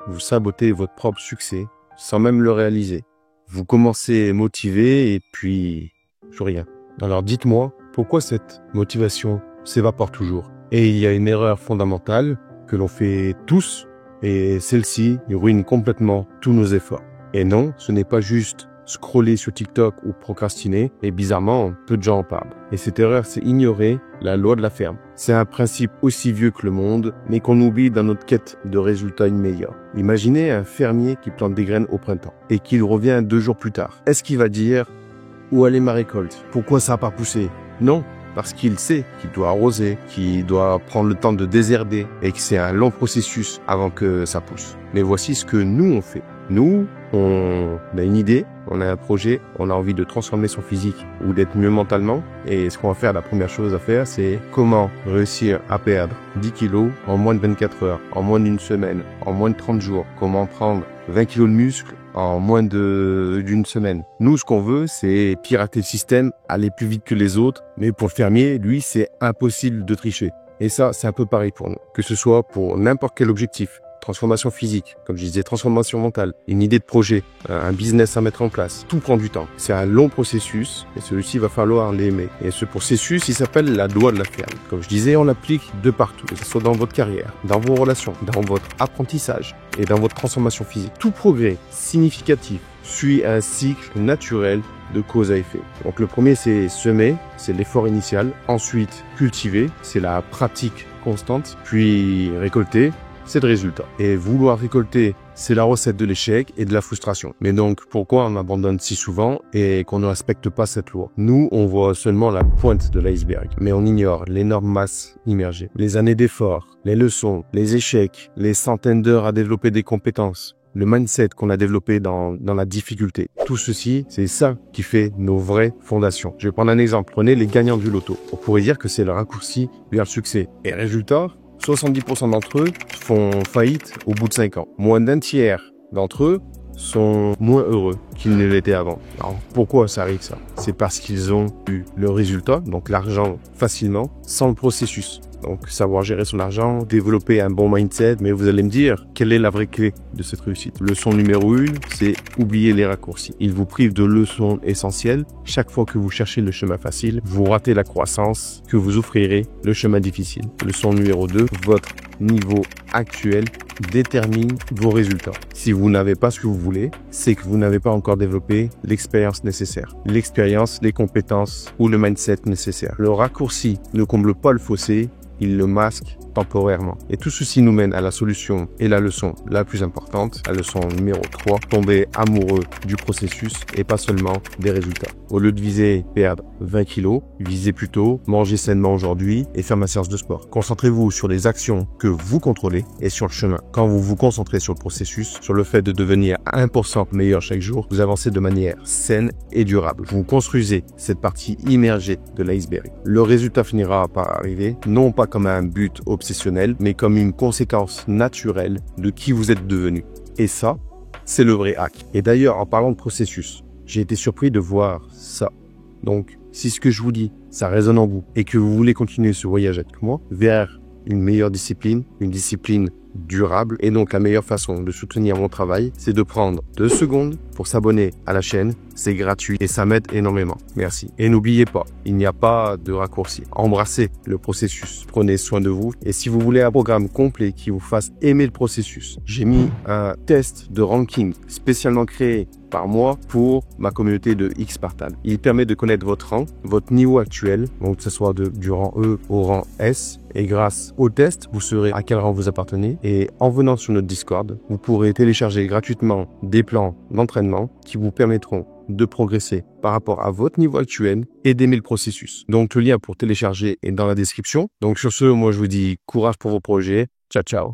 vous sabotez votre propre succès sans même le réaliser. Vous commencez motivé et puis plus rien. Alors dites-moi, pourquoi cette motivation s'évapore toujours? Et il y a une erreur fondamentale que l'on fait tous, et celle-ci ruine complètement tous nos efforts. Et non, ce n'est pas juste scroller sur TikTok ou procrastiner, et bizarrement, peu de gens en parlent. Et cette erreur, c'est ignorer la loi de la ferme. C'est un principe aussi vieux que le monde, mais qu'on oublie dans notre quête de résultats immédiats. Imaginez un fermier qui plante des graines au printemps et qu'il revient 2 jours plus tard. Est-ce qu'il va dire « Où est ma récolte? Pourquoi ça n'a pas poussé ?» Non, parce qu'il sait qu'il doit arroser, qu'il doit prendre le temps de désherber et que c'est un long processus avant que ça pousse. Mais voici ce que nous on fait. Nous, on a une idée, on a un projet, on a envie de transformer son physique ou d'être mieux mentalement. Et ce qu'on va faire, la première chose à faire, c'est comment réussir à perdre 10 kilos en moins de 24 heures, en moins d'une semaine, en moins de 30 jours. Comment prendre 20 kilos de muscles en moins d'une semaine. Nous, ce qu'on veut, c'est pirater le système, aller plus vite que les autres. Mais pour le fermier, lui, c'est impossible de tricher. Et ça, c'est un peu pareil pour nous. Que ce soit pour n'importe quel objectif. Transformation physique, comme je disais, transformation mentale, une idée de projet, un business à mettre en place. Tout prend du temps. C'est un long processus et celui-ci va falloir l'aimer. Et ce processus, il s'appelle la loi de la ferme. Comme je disais, on l'applique de partout, que ce soit dans votre carrière, dans vos relations, dans votre apprentissage et dans votre transformation physique. Tout progrès significatif suit un cycle naturel de cause à effet. Donc le premier, c'est semer, c'est l'effort initial. Ensuite, cultiver, c'est la pratique constante. Puis récolter, c'est le résultat. Et vouloir récolter, c'est la recette de l'échec et de la frustration. Mais donc, pourquoi on abandonne si souvent et qu'on ne respecte pas cette loi? Nous, on voit seulement la pointe de l'iceberg, mais on ignore l'énorme masse immergée. Les années d'efforts, les leçons, les échecs, les centaines d'heures à développer des compétences, le mindset qu'on a développé dans la difficulté. Tout ceci, c'est ça qui fait nos vraies fondations. Je vais prendre un exemple. Prenez les gagnants du loto. On pourrait dire que c'est le raccourci vers le succès. Et résultat, 70% d'entre eux font faillite au bout de 5 ans. Moins d'un tiers d'entre eux sont moins heureux qu'ils ne l'étaient avant. Alors, pourquoi ça arrive ça? C'est parce qu'ils ont eu le résultat, donc l'argent facilement, sans le processus. Donc, savoir gérer son argent, développer un bon mindset. Mais vous allez me dire, quelle est la vraie clé de cette réussite? Leçon numéro 1, c'est oublier les raccourcis. Ils vous privent de leçons essentielles. Chaque fois que vous cherchez le chemin facile, vous ratez la croissance que vous offrirez le chemin difficile. Leçon numéro 2, votre niveau actuel détermine vos résultats. Si vous n'avez pas ce que vous voulez, c'est que vous n'avez pas encore développé l'expérience nécessaire. L'expérience, les compétences ou le mindset nécessaire. Le raccourci ne comble pas le fossé, il le masque temporairement. Et tout ceci nous mène à la solution et la leçon la plus importante, la leçon numéro 3, tomber amoureux du processus et pas seulement des résultats. Au lieu de viser perdre 20 kilos, visez plutôt manger sainement aujourd'hui et faire ma séance de sport. Concentrez-vous sur les actions que vous contrôlez et sur le chemin. Quand vous vous concentrez sur le processus, sur le fait de devenir 1% meilleur chaque jour, vous avancez de manière saine et durable. Vous construisez cette partie immergée de l'iceberg. Le résultat finira par arriver, non pas comme un but obsessionnel, mais comme une conséquence naturelle de qui vous êtes devenu. Et ça, c'est le vrai hack. Et d'ailleurs, en parlant de processus, j'ai été surpris de voir ça. Donc, si ce que je vous dis, ça résonne en vous et que vous voulez continuer ce voyage avec moi vers une meilleure discipline, une discipline durable et donc la meilleure façon de soutenir mon travail, c'est de prendre 2 secondes pour s'abonner à la chaîne. C'est gratuit et ça m'aide énormément. Merci. Et n'oubliez pas, il n'y a pas de raccourci. Embrassez le processus. Prenez soin de vous. Et si vous voulez un programme complet qui vous fasse aimer le processus, j'ai mis un test de ranking spécialement créé par moi pour ma communauté de X-Spartan. Il permet de connaître votre rang, votre niveau actuel, donc que ce soit du rang E au rang S. Et grâce au test, vous saurez à quel rang vous appartenez. Et en venant sur notre Discord, vous pourrez télécharger gratuitement des plans d'entraînement qui vous permettront de progresser par rapport à votre niveau actuel et d'aimer le processus. Donc le lien pour télécharger est dans la description. Donc sur ce, moi je vous dis courage pour vos projets. Ciao, ciao.